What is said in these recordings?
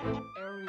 Eric will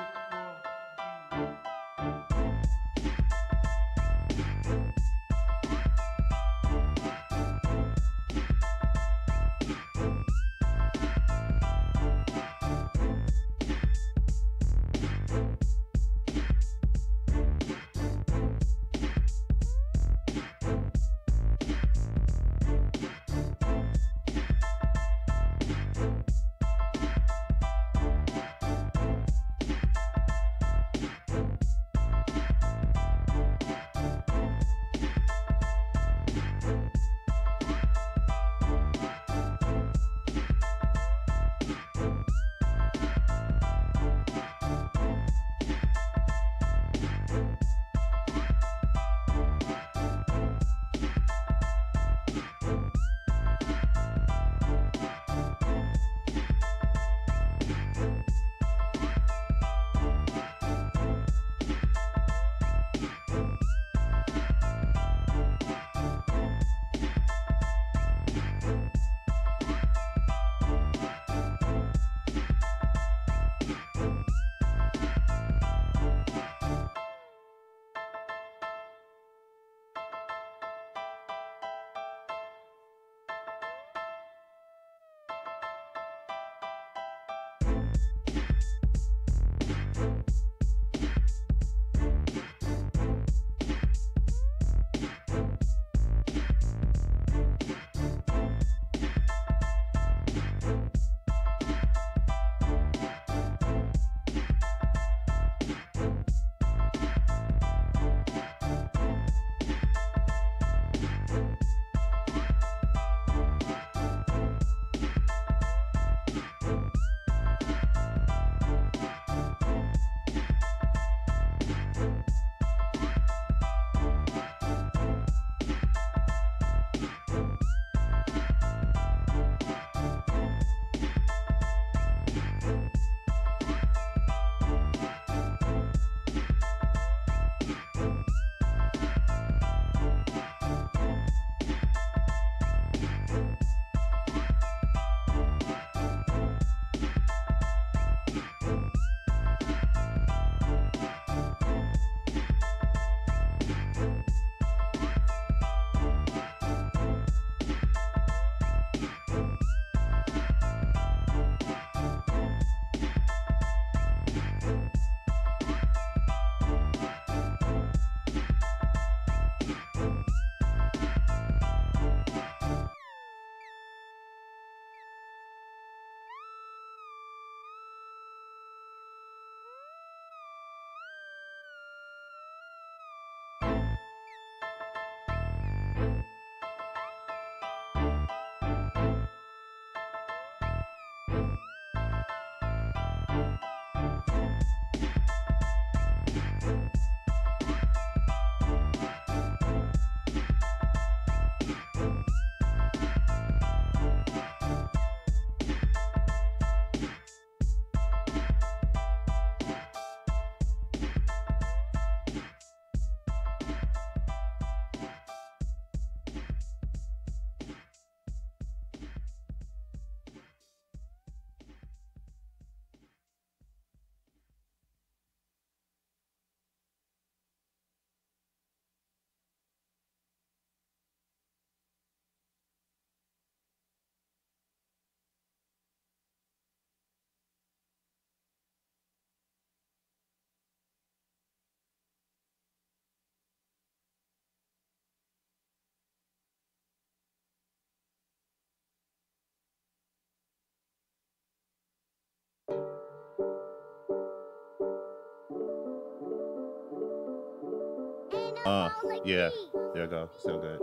Uh, yeah, there you go. Sound good.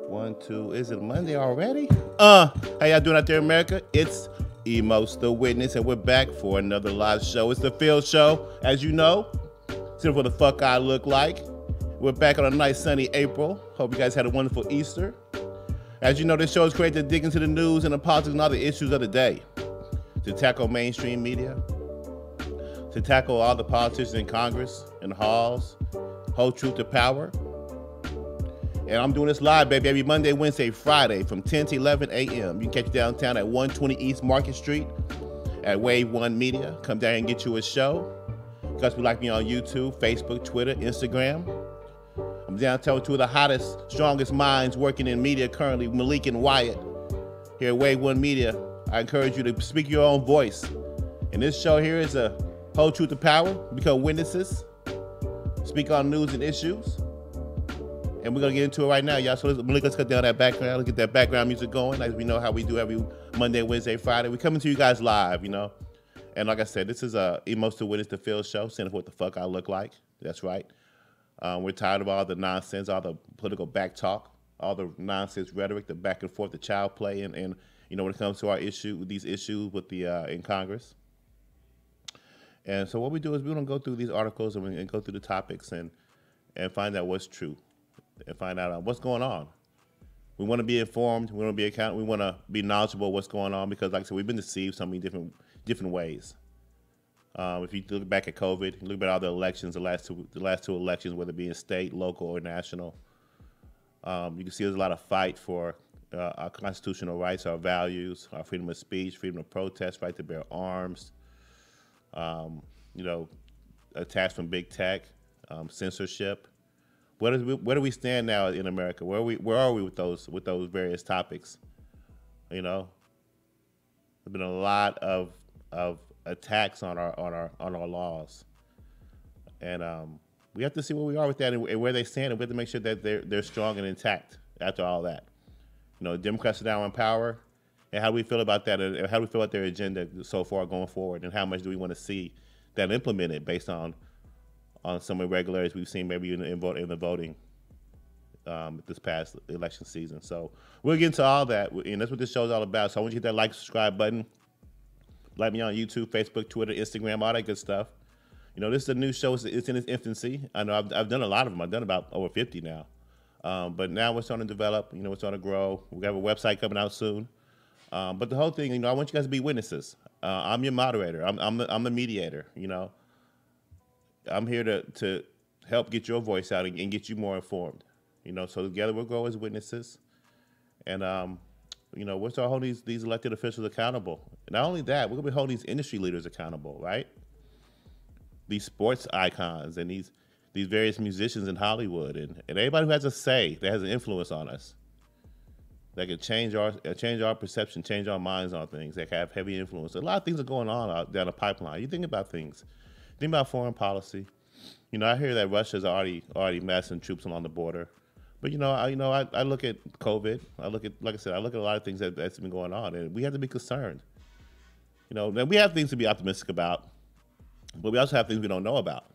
One, two. Is it Monday already? How y'all doing out there, America? It's Emos the Witness, and we're back for another live show. It's the Phil Show, as you know. See what the fuck I look like. We're back on a nice sunny April. Hope you guys had a wonderful Easter. As you know, this show is created to dig into the news and the politics and other issues of the day, to tackle mainstream media, to tackle all the politicians in Congress and halls, hold truth to power. And I'm doing this live, baby, every Monday, Wednesday, Friday from 10 to 11 a.m. You can catch you downtown at 120 East Market Street at Wave One Media. Come down and get you a show. Because we like me on YouTube, Facebook, Twitter, Instagram. I'm downtown with two of the hottest, strongest minds working in media currently, Malik and Wyatt. Here at Wave One Media, I encourage you to speak your own voice. And this show here is a whole truth to power. Become witnesses. Speak on news and issues. And we're going to get into it right now, y'all. So Malik, let's cut down that background. Let's get that background music going, as we know how we do every Monday, Wednesday, Friday. We're coming to you guys live, you know. And like I said, this is a Emotional Witness to Phil show, seeing what the fuck I look like. That's right. We're tired of all the nonsense, all the political back talk, all the nonsense rhetoric, the back and forth, the child play, and you know, when it comes to our these issues with the in Congress. And so what we do is we're gonna go through these articles and go through the topics and find out what's true and find out what's going on. We want to be informed. We want to be accountable. We want to be knowledgeable of what's going on because, like I said, we've been deceived so many different ways. If you look back at COVID, look at all the elections, the last two elections, whether it be in state, local, or national, you can see there's a lot of fight for our constitutional rights, our values, our freedom of speech, freedom of protest, right to bear arms. You know, attacks from big tech, censorship. Where do we stand now in America? Where are we with those various topics? You know, there's been a lot of attacks on our laws, and we have to see where we are with that and where they stand, and we have to make sure that they're strong and intact after all that. You know, Democrats are now in power, and how do we feel about that, and how do we feel about their agenda so far going forward, and how much do we want to see that implemented based on some irregularities we've seen maybe in the voting this past election season. So we'll get into all that, and that's what this show is all about. So I want you to hit that like, subscribe button. Like me on YouTube, Facebook, Twitter, Instagram, all that good stuff. You know, this is a new show. It's in its infancy. I know I've done a lot of them. I've done about over 50 now. But now we're starting to develop. You know, we're starting to grow. We have a website coming out soon. But the whole thing, you know, I want you guys to be witnesses. I'm your moderator. I'm the mediator. You know, I'm here to help get your voice out and get you more informed. You know, so together we'll grow as witnesses, and you know, we'll start holding these elected officials accountable. Not only that, we're gonna be holding these industry leaders accountable, right? These sports icons and these various musicians in Hollywood and everybody who has a say, that has an influence on us, that can change our perception, change our minds on things, that can have heavy influence. A lot of things are going on out down the pipeline. You think about things. Think about foreign policy. You know, I hear that Russia's already massing troops along the border. But I look at COVID. Like I said, I look at a lot of things that's been going on, and we have to be concerned. You know, and we have things to be optimistic about, but we also have things we don't know about.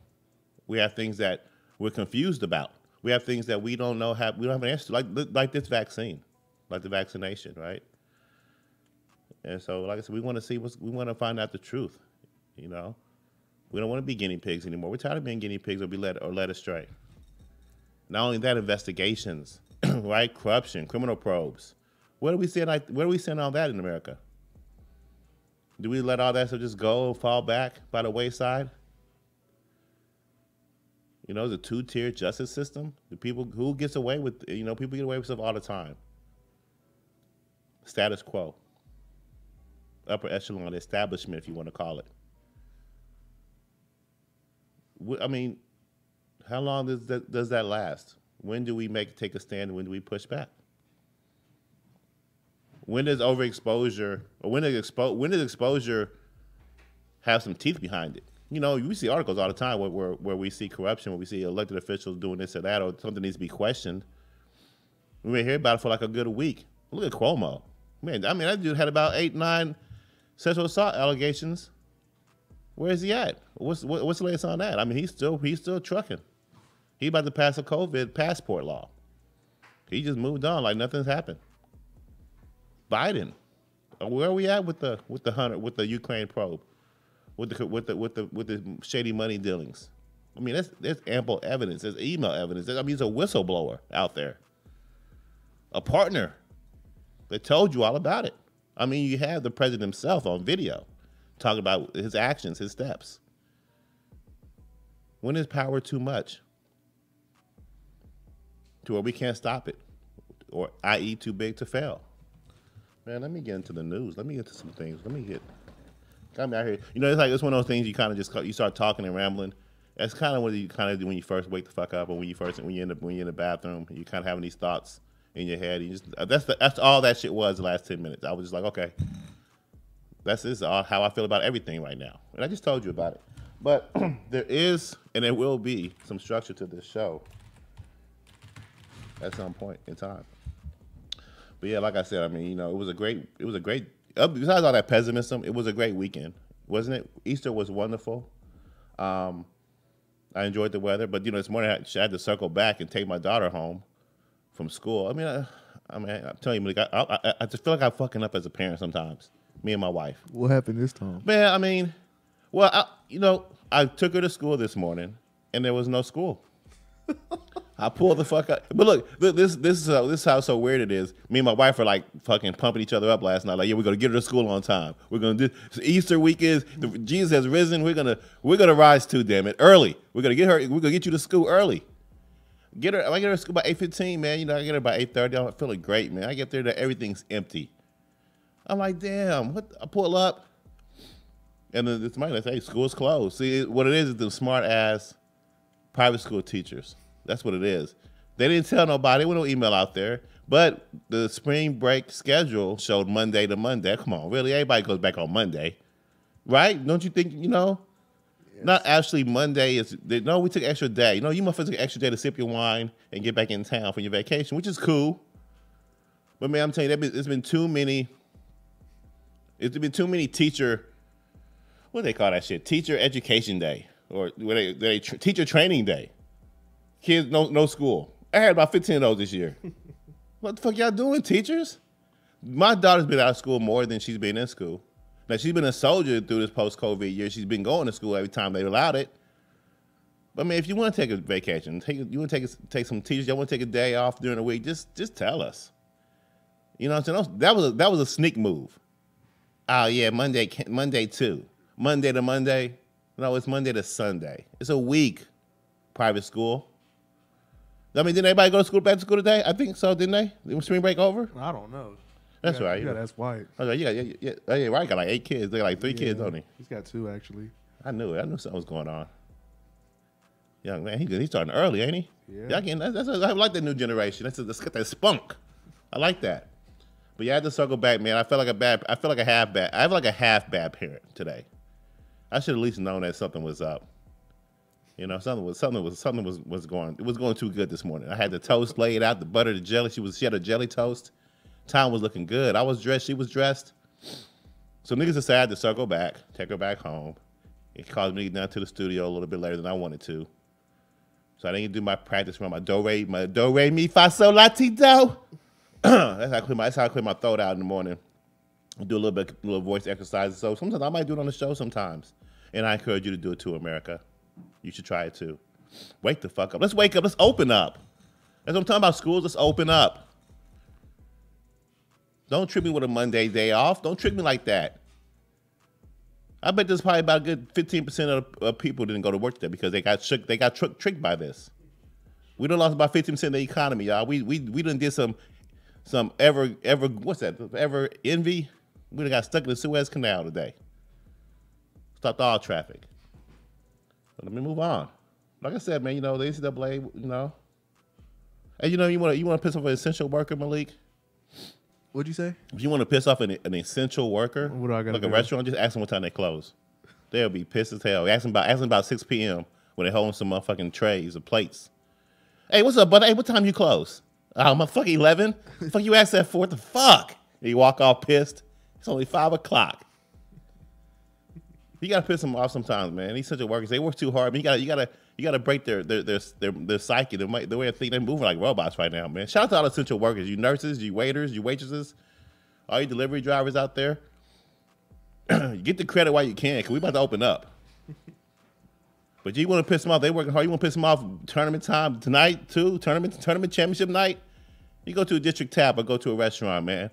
We have things that we're confused about. We have things that we don't know we don't have an answer to, like this vaccine, like the vaccination, right? And so, like I said, we want to find out the truth. You know, we don't want to be guinea pigs anymore. We're tired of being guinea pigs or led astray. Not only that, investigations, right? Corruption, criminal probes. Where do we send all that in America? Do we let all that stuff just go, fall back by the wayside? You know, the two-tier justice system. The people who gets away with, you know, people get away with stuff all the time. Status quo. Upper echelon establishment, if you want to call it. I mean, how long does that last? When do we take a stand and when do we push back? When does overexposure, or when does exposure have some teeth behind it? You know, we see articles all the time where we see corruption, where we see elected officials doing this or that, or something needs to be questioned. We may hear about it for like a good week. Look at Cuomo. Man, I mean, that dude had about 8, 9 sexual assault allegations. Where is he at? What's the latest on that? I mean, he's still trucking. He about to pass a COVID passport law. He just moved on like nothing's happened. Biden, where are we at with the Ukraine probe, with the shady money dealings? I mean, there's ample evidence. There's email evidence. I mean, he's a whistleblower out there, a partner that told you all about it. I mean, you have the president himself on video talking about his actions, his steps. When is power too much to where we can't stop it, or i.e. too big to fail? Man, let me get into the news. Let me get to some things. Let me get Got me out here. You know, it's like it's one of those things you kind of just you start talking and rambling. That's kind of what you kind of do when you first wake the fuck up, or when you're in the bathroom, and you kind of having these thoughts in your head. You just that's all that shit was the last 10 minutes. I was just like, okay, this is all how I feel about everything right now, and I just told you about it. But there is, and there will be, some structure to this show at some point in time. But yeah, like I said, I mean, you know, it was a great. Besides all that pessimism, it was a great weekend, wasn't it? Easter was wonderful. I enjoyed the weather, but you know, this morning I had to circle back and take my daughter home from school. I mean, I'm telling you, I just feel like I'm fucking up as a parent sometimes. Me and my wife. What happened this time? Man, I mean, well, I took her to school this morning, and there was no school. I pulled the fuck out. But look, this is how so weird it is. Me and my wife are like fucking pumping each other up last night. Like, yeah, we're gonna get her to school on time. We're gonna do Easter week is Jesus has risen. We're gonna rise too, damn it, early. We're gonna get you to school early. I get her to school by 8:15, man. You know, I get her by 8:30. I'm feeling great, man. I get there, everything's empty. I'm like, damn, what? I pull up, and then it's somebody that say school's closed. See, what it is the smart ass private school teachers. That's what it is. They didn't tell nobody. There was no email out there. But the spring break schedule showed Monday to Monday. Come on, really? Everybody goes back on Monday. Right? Don't you think, you know? Yes. Not actually Monday. No, we took an extra day. You know, you must take an extra day to sip your wine and get back in town for your vacation, which is cool. But, man, I'm telling you, it's been too many teacher, what do they call that shit? Teacher education day. Or teacher training day. Kids, no school. I had about 15 of those this year. What the fuck y'all doing, teachers? My daughter's been out of school more than she's been in school. Now, she's been a soldier through this post-COVID year. She's been going to school every time they allowed it. But, man, if you want to take a vacation, you want to take some teachers, y'all want to take a day off during the week, just tell us. You know what I'm saying? That was a sneak move. Oh, yeah, Monday too. Monday to Monday. No, it's Monday to Sunday. It's a week, private school. I mean, didn't everybody go to school back to school today? I think so, didn't they? Was spring break over? I don't know. That's right. You got to ask White. I was like, yeah, right. Got like 8 kids. They got like 3 kids, don't he? He's got 2, actually. I knew it. I knew something was going on. Young man, he's starting early, ain't he? Yeah. I like that new generation. That's got that spunk. I like that. But yeah, I had to circle back, man. I feel like a half bad parent today. I should at least known that something was up. You know, something was going. It was going too good this morning. I had the toast laid out, the butter, the jelly. She had a jelly toast. Time was looking good. I was dressed. She was dressed. So niggas decided to circle back, take her back home. It caused me to get down to the studio a little bit later than I wanted to. So I didn't do my practice run, my do re mi fa sol la ti do. That's how I clear my throat out in the morning. I do a little voice exercises. So sometimes I might do it on the show sometimes. And I encourage you to do it too, America. You should try it too. Wake the fuck up. Let's wake up. Let's open up. That's what I'm talking about, schools. Let's open up. Don't trick me with a Monday day off. Don't trick me like that. I bet there's probably about a good 15% of people didn't go to work today because they got tricked by this. We done lost about 15% of the economy, y'all. We done did some ever what's that? Ever envy? We done got stuck in the Suez Canal today. Stopped all traffic. But let me move on. Like I said, man, you know, the NCAA, you know. And you know, you want to piss off an essential worker, Malik? What'd you say? If you want to piss off an essential worker, what do I gotta like do? a restaurant, just ask them what time they close. They'll be pissed as hell. Ask them about 6 p.m. when they holding some motherfucking trays or plates. Hey, what's up, buddy? Hey, what time you close? Oh, motherfucker, 11? Fuck you asked that for? What the fuck? And you walk off pissed. It's only 5 o'clock. You gotta piss them off sometimes, man. These essential workers, they work too hard. Man, you gotta break their psyche, the way they think. They're moving like robots right now, man. Shout out to all the essential workers, you nurses, you waiters, you waitresses, all you delivery drivers out there. You get the credit while you can, because we about to open up. But you want to piss them off. They working hard. You want to piss them off tournament time tonight, too? Tournament championship night? You go to a district tap or go to a restaurant, man.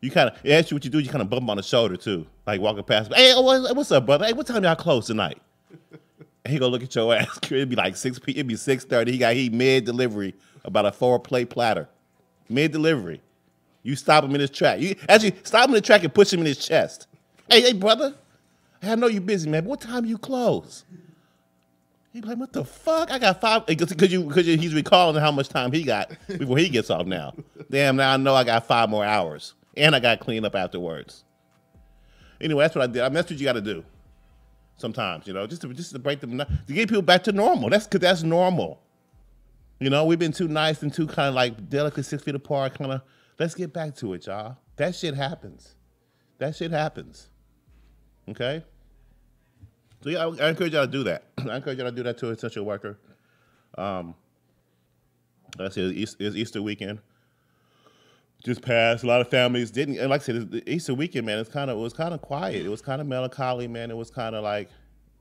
You kind of, it asks you what you do, you kind of bump on the shoulder, too. Like walking past. Hey, what's up, brother? Hey, what time y'all close tonight? And he go look at your ass. It'd be like 6 p.m. It'd be 6:30. He mid-delivery about a 4-plate platter. Mid-delivery. You stop him in his track. You actually stop him in the track and push him in his chest. Hey, brother. Hey, I know you busy, man, but what time you close? He be like, what the fuck? I got 5, because he's recalling how much time he got before he gets off now. Damn, now I know I got 5 more hours. And I got to clean up afterwards. Anyway, that's what I did. I mean, that's what you got to do sometimes, just to break them, to get people back to normal. Because that's normal. We've been too nice and too kind of like delicately 6 feet apart, kind of, let's get back to it, y'all. That shit happens. Okay? So yeah, I encourage y'all to do that. I encourage y'all to do that to an essential worker. Like I said, it's Easter weekend. Just passed. A lot of families didn't, and like I said, the Easter weekend, man, it was kind of quiet. It was kind of melancholy, man. It was kind of like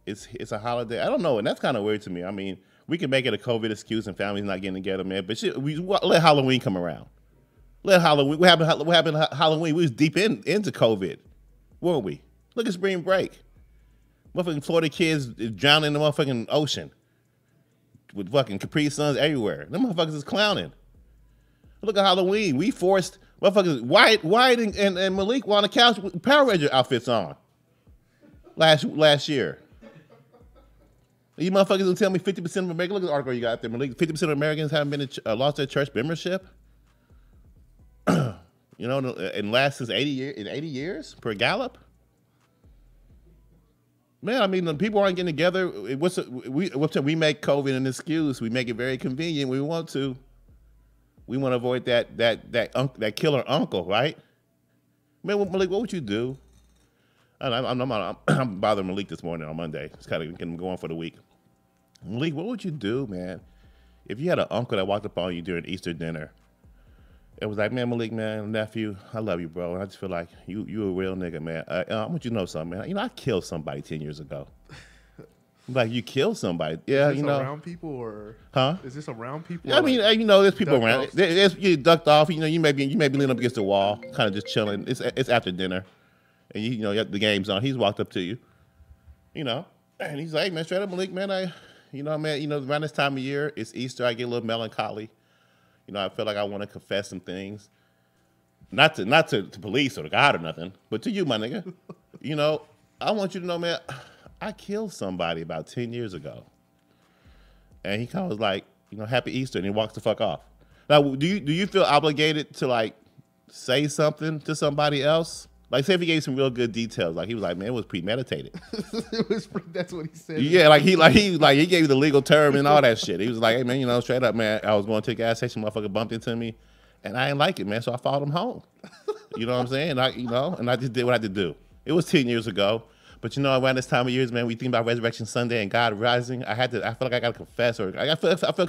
it's a holiday. I don't know, and that's kind of weird to me. I mean, we can make it a COVID excuse and families not getting together, man. But shit, let Halloween come around. Let Halloween. What happened? Halloween. We was deep into COVID, weren't we? Look at spring break. Motherfucking Florida kids drowning in the motherfucking ocean with fucking Capri Suns everywhere. Them motherfuckers is clowning. Look at Halloween. We forced motherfuckers. Wyatt and Malik were on the couch with Power Ranger outfits on last year. You motherfuckers gonna tell me 50% of Americans, look at the article you got there, Malik, 50% of Americans haven't been lost their church membership? And last since 80 years per Gallup? Man, I mean, the people aren't getting together. We make COVID an excuse. We make it very convenient. We want to. We want to avoid that killer uncle, right? Man, Malik, what would you do? I'm bothering Malik this morning on Monday. Just kind of getting him going for the week. Malik, what would you do, man, if you had an uncle that walked up on you during Easter dinner? It was like, man, Malik, man, nephew, I love you, bro. And I just feel like you a real nigga, man. I want you to know something, man. I killed somebody 10 years ago. Like, you killed somebody. Yeah, is this around people or? Huh? Is this around people? Yeah, I mean, there's people around. You ducked off. You may be leaning up against the wall, kind of just chilling. It's after dinner, and the game's on. He's walked up to you, and he's like, hey, man, straight up, Malik, man, around this time of year, it's Easter. I get a little melancholy. I feel like I want to confess some things, not to police or to God or nothing, but to you, my nigga. I want you to know, man, I killed somebody about 10 years ago. And he kind of was like, happy Easter, and he walks the fuck off. Now, do you feel obligated to like say something to somebody else? Like, say if he gave some real good details, like he was like, man, it was premeditated. That's what he said. Yeah, he gave you the legal term and all that shit. He was like, hey man, straight up, man, I was going to a gas station, motherfucker bumped into me, and I didn't like it, man, so I followed him home. You know what I'm saying? And I just did what I had to do. It was 10 years ago. But around this time of years, man, we think about Resurrection Sunday and God rising. I feel like I gotta confess, or I feel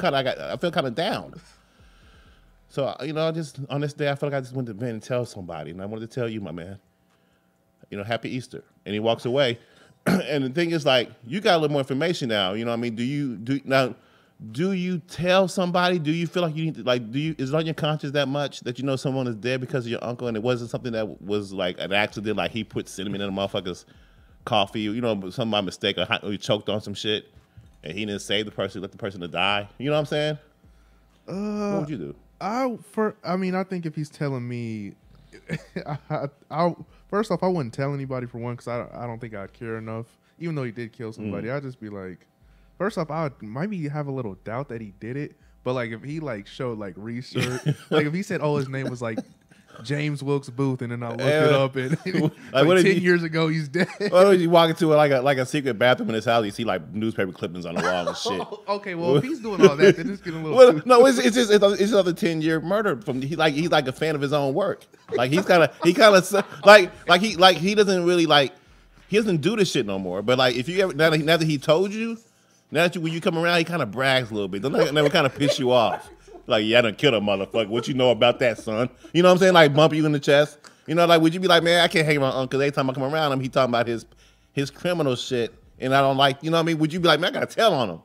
kind of down. So just on this day, I feel like I just went to bed and tell somebody, and I wanted to tell you, my man, happy Easter. And he walks away. And the thing is, like, you got a little more information now. You know what I mean? Do you tell somebody? Do you feel like you need to, is it on your conscience that much that someone is dead because of your uncle, and it wasn't something that was like an accident, like he put cinnamon in a motherfucker's coffee, some by mistake, or he choked on some shit, and he didn't save the person, let the person to die. You know what I'm saying? What would you do? I think if he's telling me, first off, I wouldn't tell anybody for one, because I don't think I'd care enough. Even though he did kill somebody, I'd just be like, first off, I would maybe have a little doubt that he did it. But like, if he like showed like research, like if he said, oh, his name was like James Wilkes Booth, and then I looked it up, and like 10 years ago he's dead. What if you walk into like a secret bathroom in his house, you see like newspaper clippings on the wall and shit. Okay, well if he's doing all that, then it's getting a little. No, it's just another 10-year murder from he's like a fan of his own work. Like he doesn't really he doesn't do this shit no more. But like if you ever now that he told you, when you come around, he kind of brags a little bit. Don't that kind of piss you off? Like, yeah, I done killed a motherfucker. What you know about that, son? You know what I'm saying? Like, bump you in the chest. Would you be like, man, I can't hang around Uncle. Every time I come around him, he talking about his criminal shit, and I don't like, you know what I mean? Would you be like, man, I got to tell on him?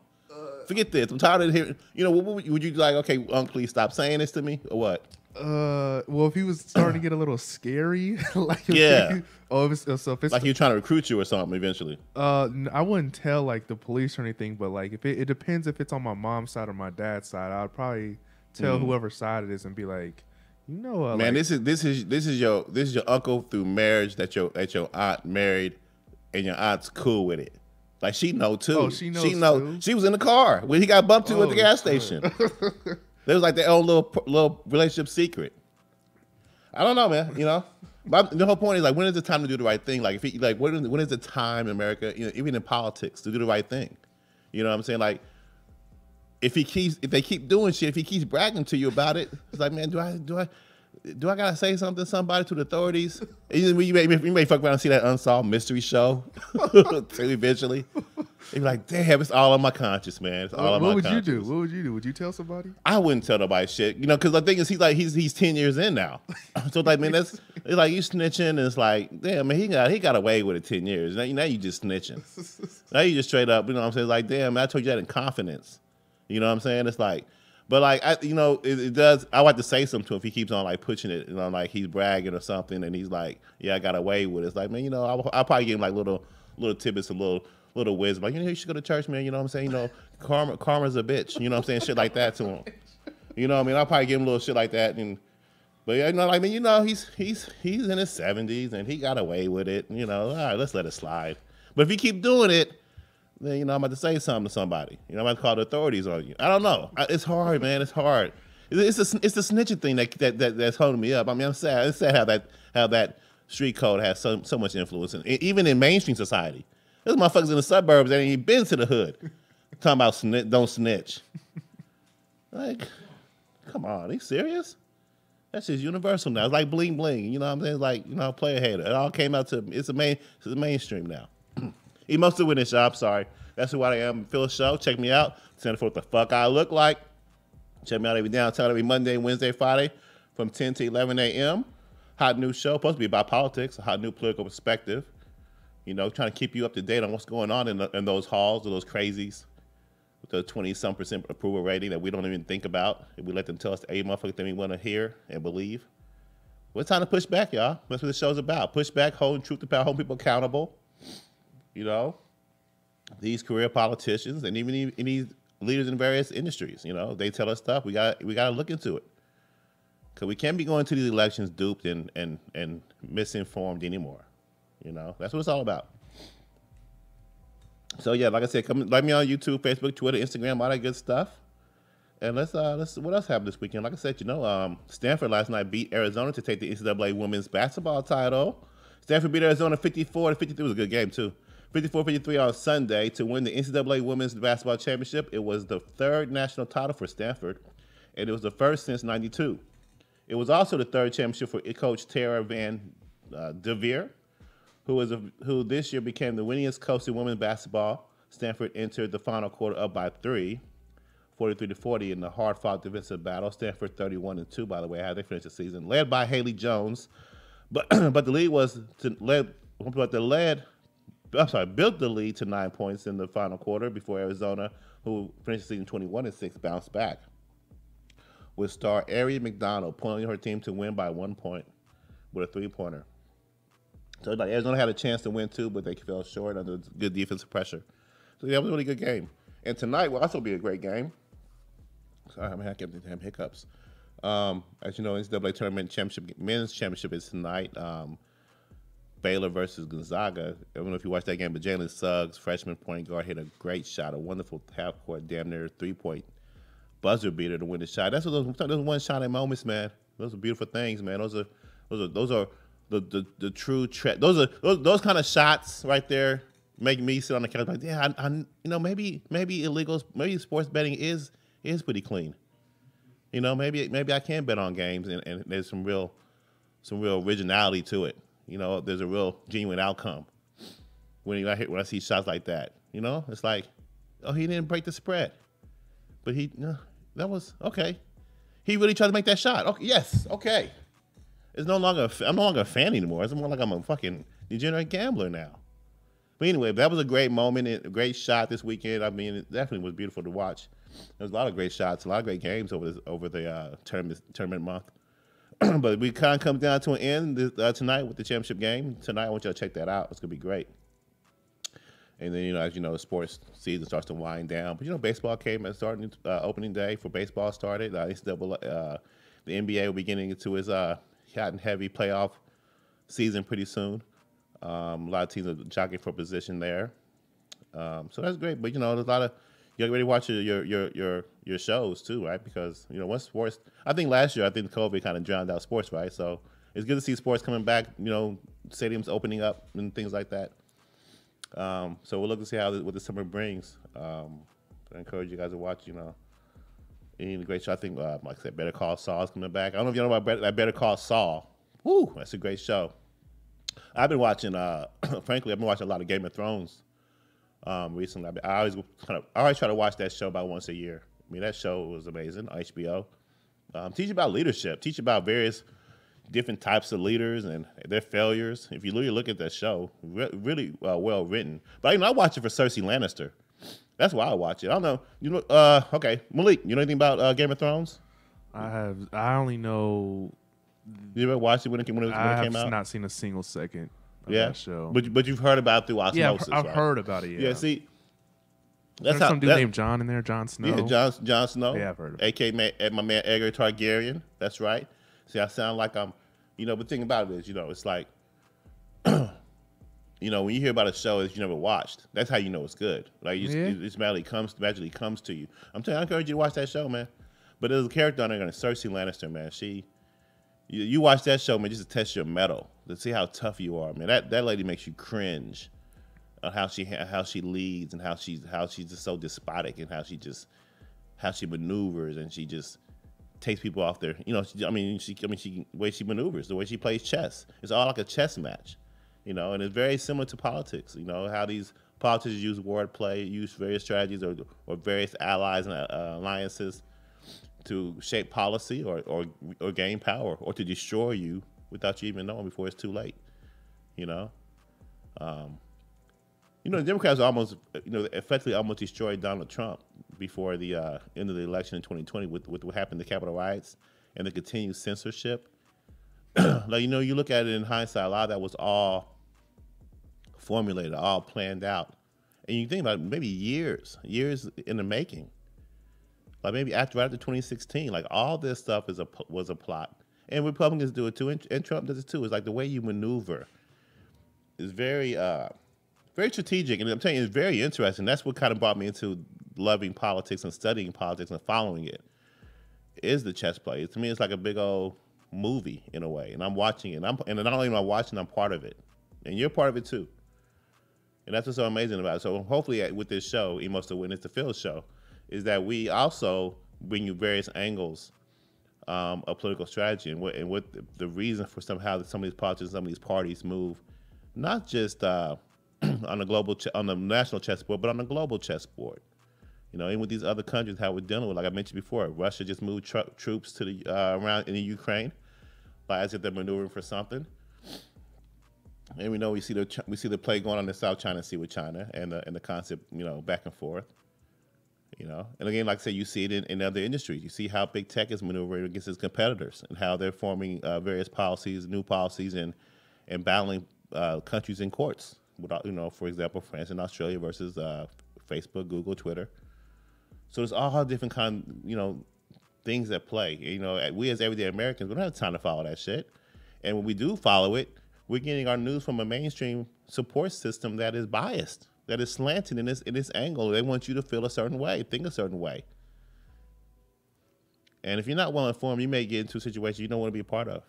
Forget this. I'm tired of hearing, would you be like, okay, Uncle, please stop saying this to me, or what? Well, if he was starting to get a little scary, like yeah, if it's like he was trying to recruit you or something eventually. I wouldn't tell like the police or anything, but like if it depends if it's on my mom's side or my dad's side, I'd probably tell whoever side it is and be like, man, like, this is your uncle through marriage that your aunt married and your aunt's cool with it. Like she know too. Oh, she knows too? She was in the car when he got bumped to at the gas shit. station. There was like their own little relationship secret. I don't know, man. You know, but the whole point is like, when is the time to do the right thing? Like, if he, like, when is the time in America, you know, even in politics, to do the right thing? You know what I'm saying? Like, if they keep doing shit, if he keeps bragging to you about it, it's like, man, do I gotta say something to somebody, to the authorities? You may fuck around and see that unsolved mystery show too eventually. You're like, damn, it's all on my conscience, man. It's all on my conscience. What would you do? What would you do? Would you tell somebody? I wouldn't tell nobody shit, you know, because the thing is, he's 10 years in now. So like, man, it's like you snitching, and it's like, damn, man, he got away with it 10 years. Now you just snitching. Now you just straight up, you know what I'm saying? Like, damn, man, I told you that in confidence. You know what I'm saying? It's like, but like, it does. I like to say something to him if he keeps on like pushing it, you know, like he's bragging or something, and he's like, yeah, I got away with it. It's like, man, you know, I'll probably give him like little tidbits, a little wisdom, like, you know, you should go to church, man. You know what I'm saying? You know, karma's a bitch. You know what I'm saying? Shit like that to him. You know what I mean? I'll probably give him a little shit like that, but yeah, you know, I mean, you know, he's in his 70s and he got away with it. You know, all right, let's let it slide. But if you keep doing it, then, you know, I'm about to say something to somebody. You know, I'm about to call the authorities on you. I don't know. It's hard, man. It's hard. It's the snitching thing that's holding me up. I mean, I'm sad. It's sad how that street code has so much influence, even in mainstream society. There's motherfuckers in the suburbs that ain't even been to the hood talking about don't snitch. Like, come on, are you serious? That's just universal now. It's like bling bling. You know what I'm saying? It's like, you know, player hater. It all came out to it's the mainstream now. Emotional Witness Shop, sorry. That's who I am. Phil Show. Check me out. Send for what the fuck I look like. Check me out every Monday, Wednesday, Friday from 10 to 11 a.m. Hot new show. Supposed to be about politics, a hot new political perspective. You know, trying to keep you up to date on what's going on in those halls of those crazies with the 20-some% approval rating that we don't even think about. If we let them tell us the 8 motherfuckers that we want to hear and believe. Well, it's time to push back, y'all. That's what the show's about. Push back, holding truth to power, holding people accountable. You know, these career politicians and even these leaders in various industries, you know, they tell us stuff. We got to look into it, because we can't be going to these elections duped and misinformed anymore. You know, that's what it's all about. So yeah, like I said, come like me on YouTube, Facebook, Twitter, Instagram, all that good stuff. And let's what else happened this weekend? Like I said, you know, Stanford last night beat Arizona to take the NCAA women's basketball title. Stanford beat Arizona 54-53. It was a good game too. 54-53 on Sunday to win the NCAA Women's Basketball Championship. It was the third national title for Stanford, and it was the first since '92. It was also the third championship for coach Tara Van Devere, who this year became the winningest coach in women's basketball. Stanford entered the final quarter up by 3, 43-40 in the hard-fought defensive battle. Stanford 31-2, by the way, how they finished the season, led by Haley Jones, but the lead built the lead to 9 points in the final quarter before Arizona, who finished the season 21-6, bounced back, with star Ari McDonald pulling her team to win by 1 point with a 3-pointer. So like Arizona had a chance to win too, but they fell short under good defensive pressure. So yeah, it was a really good game. And tonight will also be a great game. Sorry, I get the damn hiccups. As you know, NCAA tournament championship, men's championship is tonight. Baylor versus Gonzaga. I don't know if you watched that game, but Jalen Suggs, freshman point guard, hit a great shot, a wonderful half-court, damn near 3-point buzzer beater to win the shot. That's what those one-shot moments, man. Those are beautiful things, man. Those are the true those kind of shots right there make me sit on the couch like, yeah, you know, maybe illegals, maybe sports betting is pretty clean. You know, maybe I can bet on games and there's some real originality to it. You know, there's a real genuine outcome when I see shots like that. You know, it's like, oh, he didn't break the spread, but that was okay. He really tried to make that shot. Okay, yes, okay. I'm no longer a fan anymore. It's more like I'm a fucking degenerate gambler now. But anyway, that was a great moment, a great shot this weekend. I mean, it definitely was beautiful to watch. There was a lot of great shots, a lot of great games over the tournament month. But we kind of come down to an end tonight with the championship game. Tonight, I want you to check that out. It's going to be great. And then, you know, as you know, the sports season starts to wind down. But, you know, baseball came and starting opening day for baseball started. The NBA will be getting into its hot and heavy playoff season pretty soon. A lot of teams are jockeying for position there. So that's great. But there's a lot of you got to really watch your shows too, right? Because once sports, I think last year COVID kind of drowned out sports, right? So it's good to see sports coming back. Stadiums opening up and things like that. So we'll look to see what the summer brings. I encourage you guys to watch. Any great show. I think, like I said, Better Call Saul is coming back. I don't know if you know about that Better Call Saul. Woo, that's a great show. I've been watching. Frankly, I've been watching a lot of Game of Thrones. Recently, I always try to watch that show about once a year. I mean, that show was amazing on HBO. Teach about leadership. Teach about various different types of leaders and their failures. If you really look at that show, really well written. But I watch it for Cersei Lannister. That's why I watch it. I don't know. Okay, Malik, you know anything about Game of Thrones? I only know. You ever watched it when it came out? I have not seen a single second of that show. But you've heard about it through osmosis. Yeah, I've right? heard about it. Yeah. Yeah. See, there's some dude named Jon in there. Jon Snow. Yeah, Jon Snow. Yeah, I've heard of it. AKA my man Aegon Targaryen. That's right. See, I sound like I'm. But the thing about it is, it's like, when you hear about a show that you never watched, that's how you know it's good. Like, it magically comes to you. I'm telling you, I encourage you to watch that show, man. But there's a character on there, Cersei Lannister, man. You watch that show, man, just to test your mettle, to see how tough you are, man. That lady makes you cringe on how she leads and how she's just so despotic and how she maneuvers and she just takes people off their, the way she maneuvers, the way she plays chess. It's all like a chess match, and it's very similar to politics, how these politicians use wordplay, use various strategies or various allies and alliances to shape policy or gain power or to destroy you without you even knowing before it's too late, the Democrats almost, effectively almost destroyed Donald Trump before the end of the election in 2020 with what happened to Capitol riots and the continued censorship. Like, you look at it in hindsight, a lot of that was all formulated, all planned out. And you think about it, maybe years in the making. Like maybe right after 2016, like all this stuff was a plot. And Republicans do it too, and Trump does it too. It's like the way you maneuver is very strategic, and I'm telling you, it's very interesting. That's what kind of brought me into loving politics and studying politics and following it. Is the chess play? To me, it's like a big old movie in a way, and I'm watching it. And not only am I watching, I'm part of it, and you're part of it too. And that's what's so amazing about it. So hopefully, with this show, Emos to Witness, the Phil Show, is that we also bring you various angles of political strategy and what the reason for somehow that some of these politicians, some of these parties move, not just on the national chessboard, but on the global chessboard. Even with these other countries, how we're dealing with, like I mentioned before, Russia just moved troops to the around in the Ukraine, like as if they're maneuvering for something. And we see the play going on in the South China Sea with China and the concept, back and forth. And again, like I said, you see it in other industries. You see how big tech is maneuvering against its competitors and how they're forming various policies, new policies, and battling countries in courts. Without, for example, France and Australia versus Facebook, Google, Twitter. So there's all different things at play. We as everyday Americans, we don't have time to follow that shit. And when we do follow it, we're getting our news from a mainstream support system that is biased, that is slanted in this angle. They want you to feel a certain way, think a certain way. And if you're not well informed, you may get into a situation you don't want to be a part of.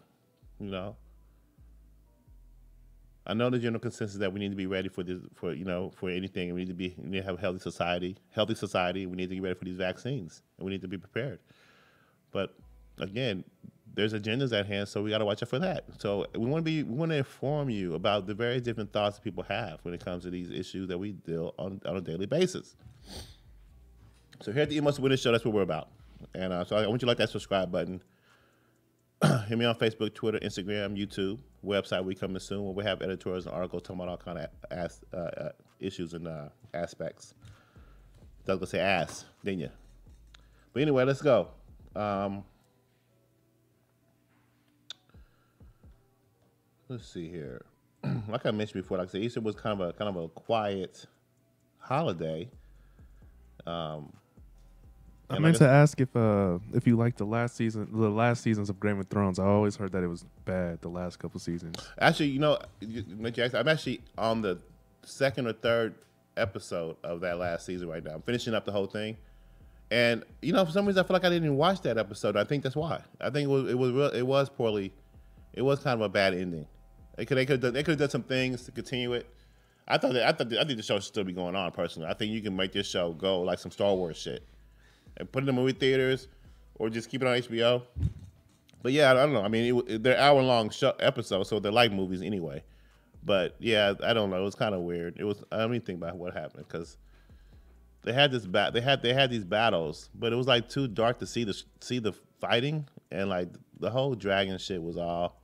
I know the general consensus that we need to be ready for this, for anything. We need to have a healthy society. We need to get ready for these vaccines, and we need to be prepared. But again, there's agendas at hand, so we got to watch out for that. So we want to inform you about the very different thoughts that people have when it comes to these issues that we deal on a daily basis. So here at the Emos Witness Show, that's what we're about. And so I want you to like that subscribe button. Hit me on Facebook, Twitter, Instagram, YouTube, website. We coming soon where we have editorials and articles talking about all kind of issues and aspects. I was gonna say ass, didn't you? But anyway, let's go. Let's see here. Like I mentioned before, like I said, Easter was kind of a quiet holiday. I And meant like I to ask if you liked the last seasons of Game of Thrones. I always heard that it was bad the last couple seasons. Actually, I'm actually on the second or third episode of that last season right now. I'm finishing up the whole thing, and for some reason, I feel like I didn't even watch that episode. I think that's why. I think it was poorly. It was kind of a bad ending. They could have done some things to continue it. I think the show should still be going on. Personally, I think you can make this show go like some Star Wars shit and put it in the movie theaters, or just keep it on HBO. But yeah, I don't know. I mean, they're hour-long episodes, so they're like movies anyway. But yeah, I don't know. It was kind of weird. I don't even think about what happened because they had these battles, but it was like too dark to see the fighting, and like the whole dragon shit was all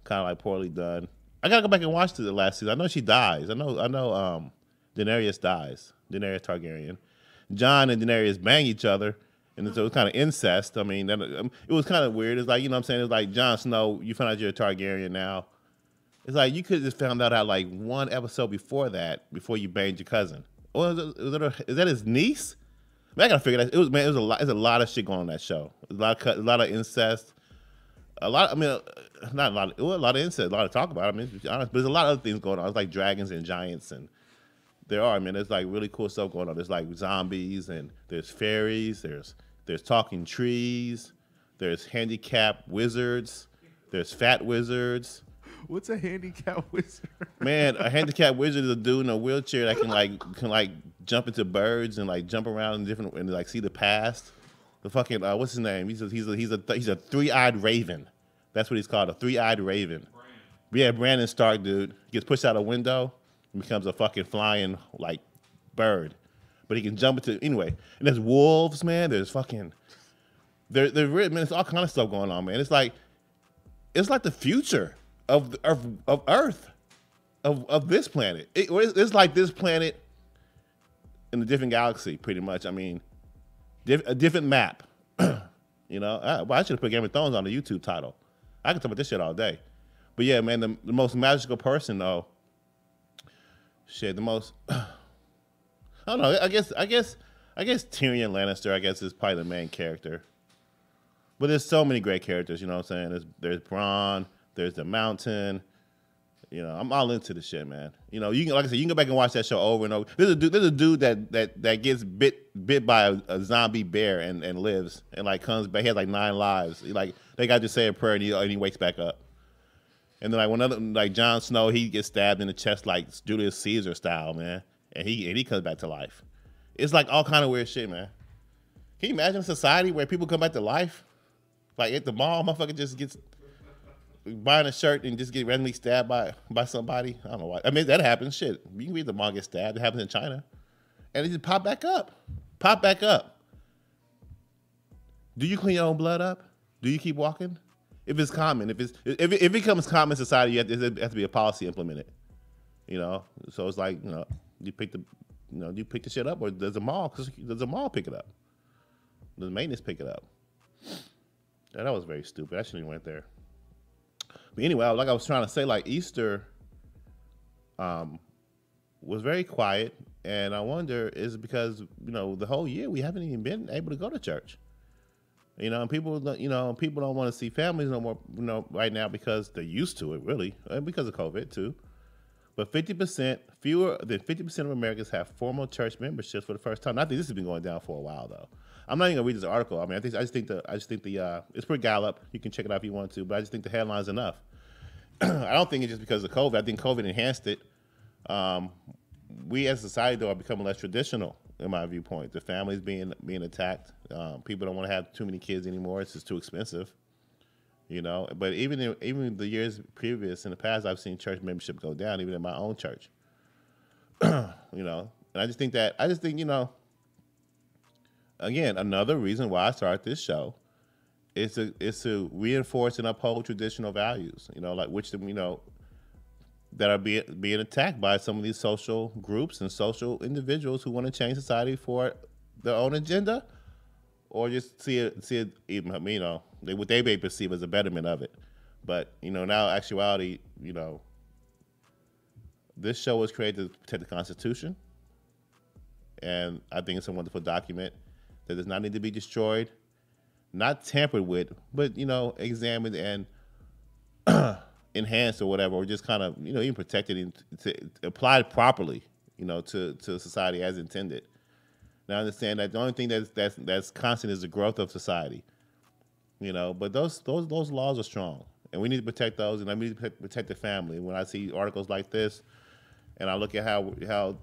kind of like poorly done. I gotta go back and watch the last season. I know she dies. I know. Daenerys dies. Daenerys Targaryen. Jon and Daenerys bang each other. And so it was kind of incest. I mean, it was kind of weird. It's like, what I'm saying? It's like, Jon Snow, you found out you're a Targaryen now. It's like, you could have just found out like one episode before that, before you banged your cousin. Or is that his niece? Man, I gotta figure that. It was a lot. There's a lot of shit going on that show. A lot of incest. Not a lot. It was a lot of incest. A lot of talk about it. I mean, to be honest, but there's a lot of other things going on. It's like dragons and giants, and there are. I mean, there's like really cool stuff going on. There's like zombies, and there's fairies. There's talking trees. There's handicapped wizards. There's fat wizards. What's a handicapped wizard? Man, a handicapped wizard is a dude in a wheelchair that can jump into birds and like jump around and like see the past. The fucking what's his name? He's a three-eyed raven. That's what he's called, a three-eyed raven. Yeah, Brandon Stark, dude. He gets pushed out a window and becomes a fucking flying like bird. But he can jump into anyway. And there's wolves, man. There's fucking man. There's all kind of stuff going on, man. It's like the future of Earth, of this planet. It's like this planet in a different galaxy, pretty much. I mean, a different map. I should have put Game of Thrones on the YouTube title. I can talk about this shit all day. But yeah, man, the most magical person though. Shit, the most. I don't know. I guess Tyrion Lannister, I guess, is probably the main character. But there's so many great characters, you know what I'm saying? There's Bronn, there's the Mountain. I'm all into the shit, man. You can, like I said, you can go back and watch that show over and over. There's a dude that gets bit by a zombie bear and lives and like comes back. He has like 9 lives. They got to say a prayer and he wakes back up. And then like Jon Snow, he gets stabbed in the chest like Julius Caesar style, man. And he comes back to life. It's like all kind of weird shit, man. Can you imagine a society where people come back to life? Like at the mall, motherfucker just gets buying a shirt and just get randomly stabbed by somebody. I don't know why. I mean, that happens. Shit. You can be at the mall, get stabbed. It happens in China. And it just pop back up. Pop back up. Do you clean your own blood up? Do you keep walking? If it's common, if it becomes common in society, there has to be a policy implemented. So it's like, you pick the shit up, or does the mall pick it up? Does maintenance pick it up? Yeah, that was very stupid. I shouldn't have went there. But anyway, like I was trying to say, like Easter was very quiet, and I wonder, is it because the whole year we haven't even been able to go to church? And people don't want to see families no more, right now because they're used to it, really, and because of COVID too. But fewer than 50% of Americans have formal church memberships for the first time. I think this has been going down for a while, though. I'm not even gonna read this article. I mean, I just think the it's per Gallup. You can check it out if you want to, but I just think the headline's enough. I don't think it's just because of COVID. I think COVID enhanced it. We as a society, though, are becoming less traditional, in my viewpoint. The families being attacked. People don't want to have too many kids anymore. It's just too expensive. But even the years previous in the past, I've seen church membership go down, even in my own church. And I just think again, another reason why I started this show is to reinforce and uphold traditional values, like which that are being attacked by some of these social groups and social individuals who want to change society for their own agenda, or just see it, what they may perceive as a betterment of it. But now actuality, this show was created to protect the Constitution, and I think it's a wonderful document that does not need to be destroyed, not tampered with, but examined and enhanced or whatever, or just kind of even protected and applied properly, to society as intended. Now I understand that the only thing that's constant is the growth of society, But those laws are strong, and we need to protect those, and I need to protect the family. And when I see articles like this, and I look at how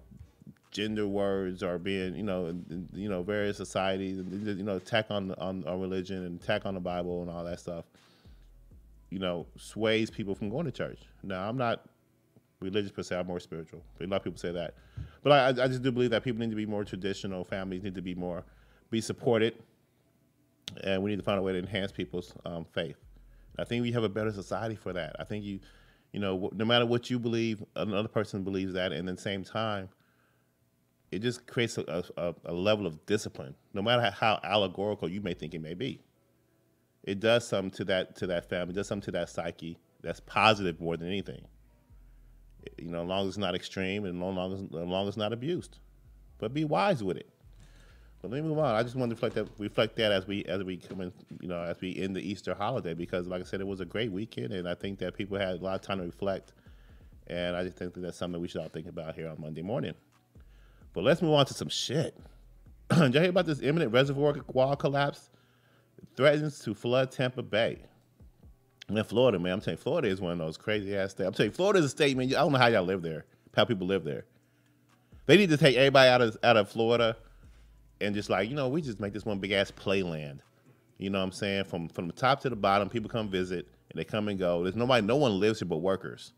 gender words are being, various societies, attack on our religion and attack on the Bible and all that stuff, sways people from going to church. Now, I'm not religious per se, I'm more spiritual. A lot of people say that. But I just do believe that people need to be more traditional, families need to be supported, and we need to find a way to enhance people's faith. I think we have a better society for that. I think no matter what you believe, another person believes that, and at the same time, it just creates a level of discipline, no matter how allegorical you may think it may be. It does something to that family, it does something to that psyche that's positive more than anything. As long as it's not extreme and as long as it's not abused. But be wise with it. But let me move on. I just wanted to reflect that as we come in, as we end the Easter holiday, because like I said, it was a great weekend, and I think that people had a lot of time to reflect. And I just think that that's something we should all think about here on Monday morning. But let's move on to some shit. Did you hear about this imminent reservoir wall collapse? It threatens to flood Tampa Bay. And in Florida, man, I'm telling you, Florida is one of those crazy ass states. I'm telling you, Florida is a state, man. I don't know how y'all live there, how people live there. They need to take everybody out of Florida and just we just make this one big ass playland. You know what I'm saying? From the top to the bottom, people come visit and they come and go. No one lives here but workers.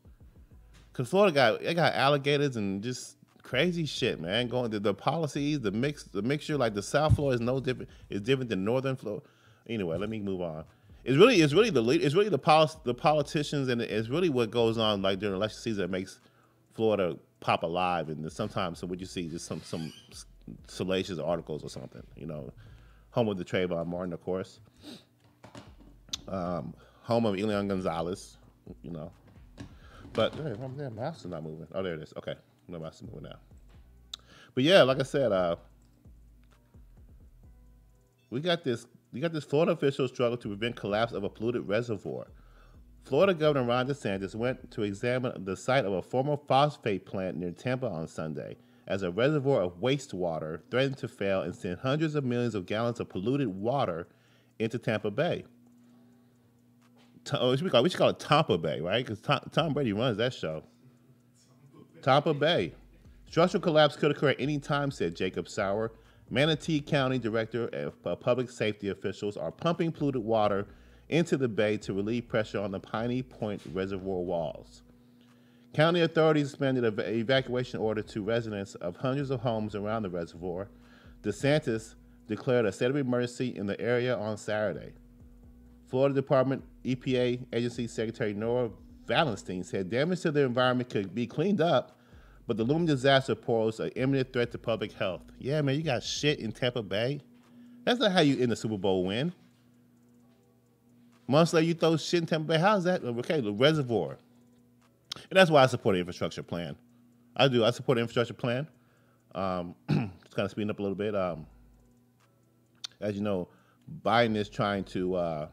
Cause Florida got alligators and just crazy shit, man. Going to the policies, the mixture, like the South Florida is different than Northern Florida. Anyway, let me move on. It's really the politicians, and it's really what goes on like during election season that makes Florida pop alive. And sometimes, so what you see, just some salacious articles or something. Home of the Trayvon Martin, of course. Home of Elian Gonzalez. But my mouse is not moving. Oh, there it is. Okay, my mouse is moving now. But yeah, like I said, we got this Florida officials struggle to prevent collapse of a polluted reservoir. Florida Governor Ron DeSantis went to examine the site of a former phosphate plant near Tampa on Sunday as a reservoir of wastewater threatened to fail and send hundreds of millions of gallons of polluted water into Tampa Bay. We should call it Tampa Bay, right? Because Tom Brady runs that show. Tampa Bay. Structural collapse could occur at any time, said Jacob Sauer. Manatee County Director of Public Safety officials are pumping polluted water into the bay to relieve pressure on the Piney Point Reservoir walls. County authorities suspended an evacuation order to residents of hundreds of homes around the reservoir. DeSantis declared a state of emergency in the area on Saturday. Florida Department EPA Agency Secretary Nora Valenstein said damage to the environment could be cleaned up, but the looming disaster posed an imminent threat to public health. Yeah, man, you got shit in Tampa Bay. That's not how you end the Super Bowl win. Months later, you throw shit in Tampa Bay. How's that? Okay, the reservoir. And that's why I support the infrastructure plan. I do. I support the infrastructure plan. Just kind of speeding up a little bit. As you know, Biden is trying to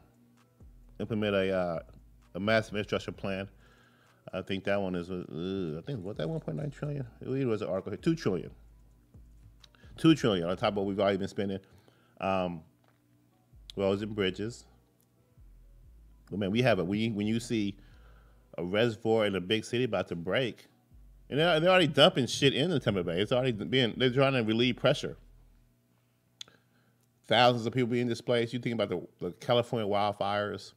implement a massive infrastructure plan. I think that one is, I think, what that 1.9 trillion? It was an article here. 2 trillion. 2 trillion on top of what we've already been spending. Roads and bridges. But man, we have it. When you see a reservoir in a big city about to break, and they're already dumping shit in the Tampa Bay. They're trying to relieve pressure. Thousands of people being displaced. You think about the California wildfires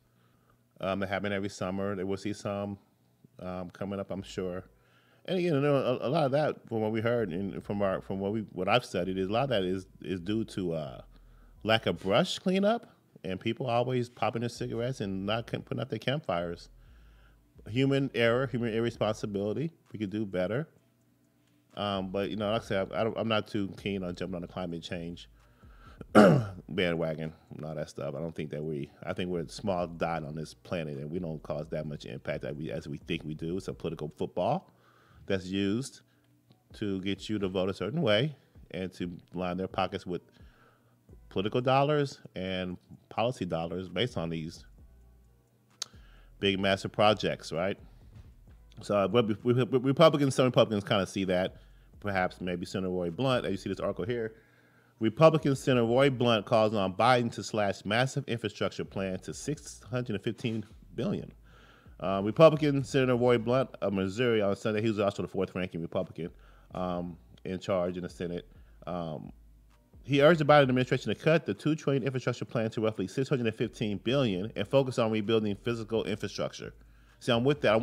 that happen every summer. They will see some coming up, I'm sure. And again, a lot of that, from what we heard and from what I've studied, is a lot of that is due to lack of brush cleanup and people always popping their cigarettes and not putting out their campfires. Human error, human irresponsibility. We could do better. But like I said, I'm not too keen on jumping on the climate change bandwagon and all that stuff. I think we're a small dot on this planet, and we don't cause that much impact as we think we do. It's a political football that's used to get you to vote a certain way and to line their pockets with political dollars and policy dollars based on these big, massive projects, right? So Republicans, some Republicans kind of see that. Perhaps maybe Senator Roy Blunt, as you see this article here, Republican Senator Roy Blunt calls on Biden to slash massive infrastructure plan to $615 billion. Republican Senator Roy Blunt of Missouri on Sunday, he was also the fourth-ranking Republican in charge in the Senate. He urged the Biden administration to cut the $2 trillion infrastructure plan to roughly $615 billion and focus on rebuilding physical infrastructure. See, I'm with that.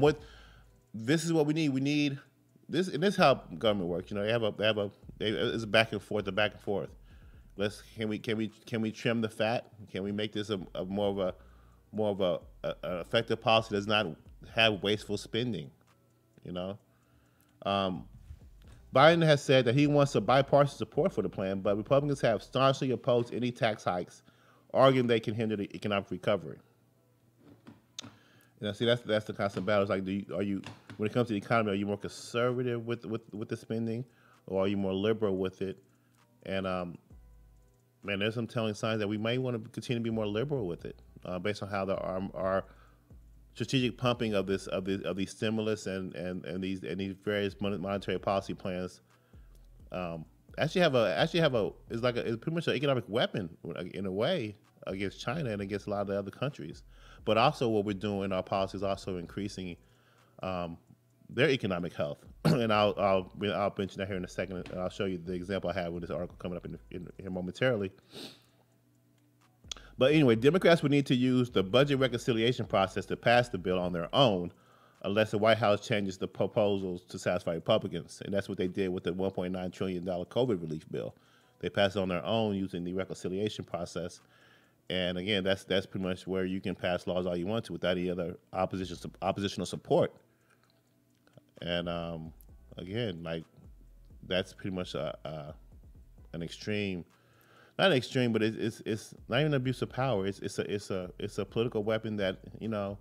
This is what we need. We need this, and this is how government works. You know, it's a back and forth. Can we trim the fat? Can we make this a more of a effective policy that does not have wasteful spending? You know, Biden has said that he wants a bipartisan support for the plan, but Republicans have staunchly opposed any tax hikes, arguing they can hinder the economic recovery. You know, see, that's the constant battle. It's like, when it comes to the economy, are you more conservative with the spending, or are you more liberal with it? And man, there's some telling signs that we may want to continue to be more liberal with it, based on how our strategic pumping of these stimulus and these various monetary policy plans actually have a it's pretty much an economic weapon in a way against China and against a lot of the other countries. But also, what we're doing, our policy is also increasing their economic health. And I'll mention that here in a second, and I'll show you the example I have with this article coming up in here momentarily. But anyway, Democrats would need to use the budget reconciliation process to pass the bill on their own, unless the White House changes the proposals to satisfy Republicans. And that's what they did with the $1.9 trillion COVID relief bill. They passed it on their own using the reconciliation process. And again, that's pretty much where you can pass laws all you want to without any other oppositional support. And again, like, that's pretty much an extreme. Not an extreme, but it's not even abuse of power. It's a political weapon that, you know.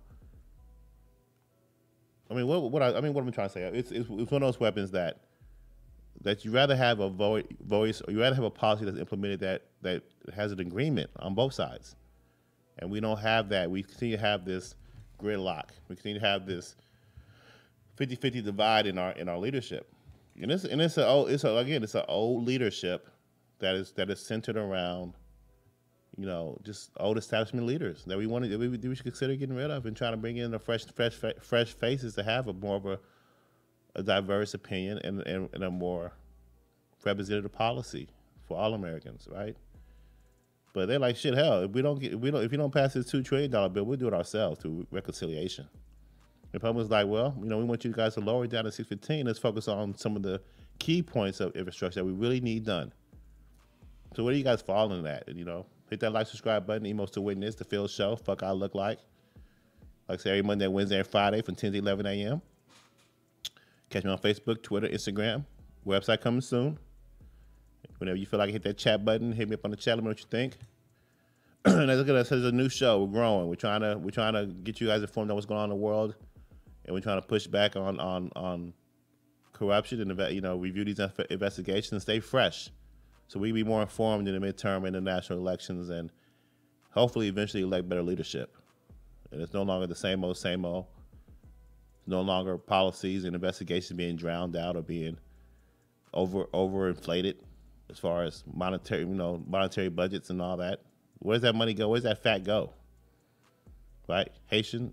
I mean, what am I trying to say? It's one of those weapons that you rather have a voice, or you rather have a policy that's implemented that has an agreement on both sides, and we don't have that. We continue to have this gridlock. We continue to have this 50-50 divide in our leadership, and it's an old leadership that is centered around, you know, just old establishment leaders that we should consider getting rid of and trying to bring in the fresh faces to have more of a diverse opinion and a more representative policy for all Americans, right? But they're like, shit, hell, if you don't pass this $2 trillion bill, we'll do it ourselves through reconciliation. The Republicans like, well, you know, we want you guys to lower it down to 615. Let's focus on some of the key points of infrastructure that we really need done. So where do you guys fall in that? And, you know, hit that like, subscribe button. Emails to witness, the Phil Show. Fuck, I look like. Like I say, every Monday, Wednesday, and Friday from 10 to 11 a.m. Catch me on Facebook, Twitter, Instagram. Website coming soon. Whenever you feel like hit that chat button, hit me up on the chat. Let me know what you think. And look at us, there's a new show. We're growing. We're trying to get you guys informed on what's going on in the world, and we're trying to push back on corruption and, you know, review these investigations and stay fresh, so we be more informed in the midterm and the national elections, and hopefully eventually elect better leadership. And it's no longer the same old. It's no longer policies and investigations being drowned out or being overinflated as far as monetary budgets and all that. Where does that money go? Where does that fat go? Right? Haiti.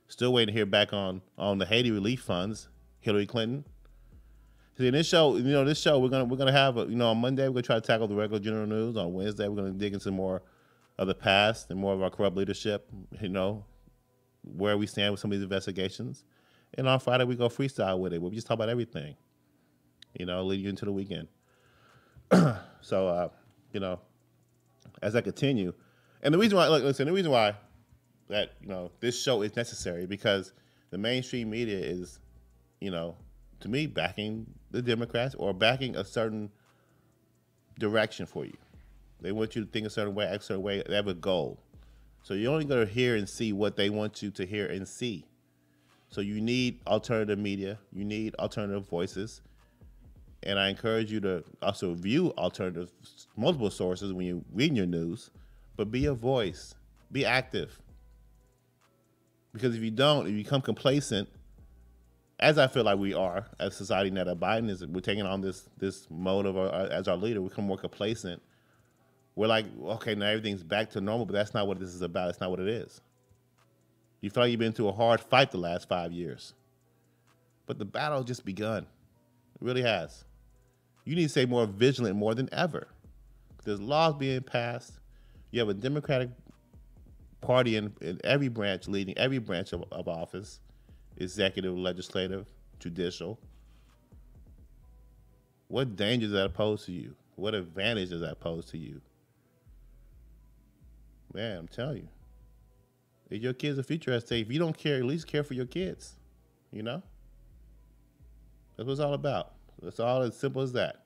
Still waiting to hear back on the Haiti relief funds. Hillary Clinton. See, in this show, we're gonna have on Monday we're gonna try to tackle the regular general news. On Wednesday we're gonna dig into more of the past and more of our corrupt leadership. You know, where we stand with some of these investigations. And on Friday we go freestyle with it. We just talk about everything. You know, leading you into the weekend. So you know, as I continue, and the reason why that, you know, this show is necessary, because the mainstream media is, you know, to me, backing the Democrats or backing a certain direction for you. They want you to think a certain way, act a certain way. They have a goal. So you're only going to hear and see what they want you to hear and see. So you need alternative media. You need alternative voices. And I encourage you to also view alternative, multiple sources when you read your news, but be a voice, be active. Because if you don't, if you become complacent, as I feel like we are as society now that Biden is, we're taking on this mode of as our leader, we become more complacent. We're like, okay, now everything's back to normal, but that's not what this is about. It's not what it is. You feel like you've been through a hard fight the last 5 years. But the battle has just begun. It really has. You need to stay more vigilant more than ever. There's laws being passed. You have a Democratic Party in every branch, leading every branch of office, executive, legislative, judicial. What danger does that pose to you? What advantage does that pose to you? Man, I'm telling you. If your kids' a future at stake, if you don't care, at least care for your kids. You know? That's what it's all about. It's all as simple as that.